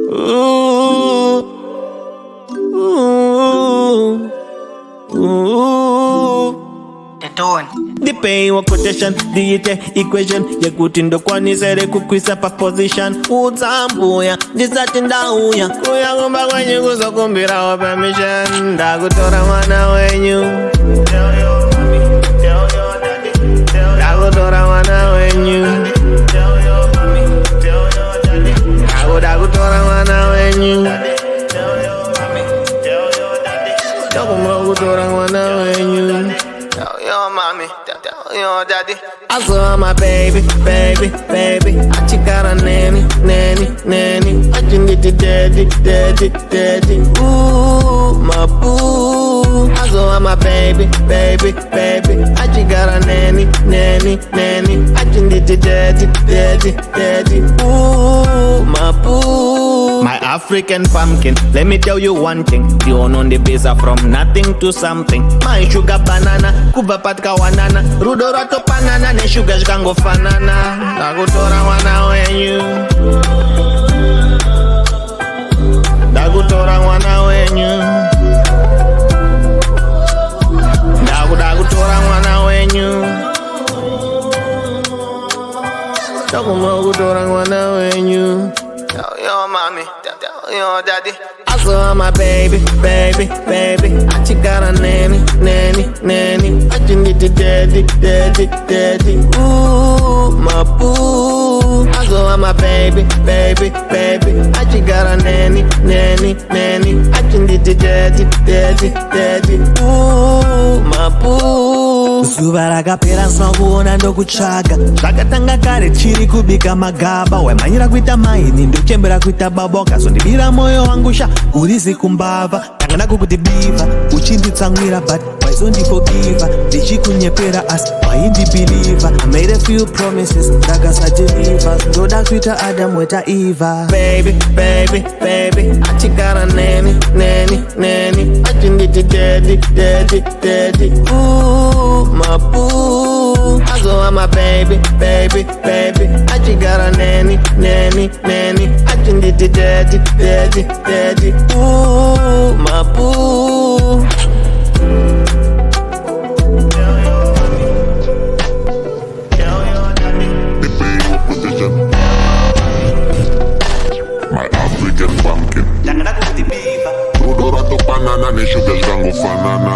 Uuuuh Uuuuh Ndipeiwo quotation, Ndiite equation, Yekuti ndokwanisa kukuisa paPosition. Wudza Ambuya, Ndisati ndauya, kuya kumba kwenyu kuzokumbirawo permission. Ndakutora mwana wenyu, Ndakutora mwana wenyu, Ndakutora mwana wenyu, Ndakutora mwana wenyu. Yo, mommy, tell your daddy. Azove my baby, baby, baby. Achigara neni, neni, neni. Achinditi daddy, daddy, daddy. Uuuuh my boo. Azove my baby, baby, baby. Achigara neni, neni, neni. Achinditi daddy, daddy, daddy. Uuuuh my boo. My African pumpkin, let me tell you one thing. The one on the base are from nothing to something. My sugar banana, kuba patka wanana. Rudora to panana, ne sugar shkango fanana. Ndakutora mwana wenyu, Ndakutora mwana wenyu, Ndakutora mwana wenyu, Ndakutora mwana wenyu. Yo, mommy, tell your daddy. Azove my baby, baby, baby. Achigara neni, neni, neni. Achinditi daddy, daddy, daddy. Uuuuh my boo. Azove my baby, baby, baby. Achigara neni, neni, neni. Achinditi daddy, daddy, daddy. Uuuuh my boo. Zuva rakapera nsmakuona ndokutsvaga zvakatanga kare chiri kubika magaba waimhanyira kuita maini ndokuchembera kuita baba wakazondibira moyo wangu sha urizi kumbava tangana kukuti biva uchinditsamwira but waizondifogiva ndichikunyepera asi waindibhiliva I made a few promises ndakasadeliva ndoda kuita Adam weta Eva. Baby, baby, baby. Achigara neni, neni, neni. Achinditi daddy, daddy, daddy. Uuuuh my boo. Azove my baby, baby, baby. Achigara neni, neni, neni. Achinditi daddy, daddy, daddy. Uuuuh my boo. My African pumpkin. Rudora to banana, ne sugar shkango fanana.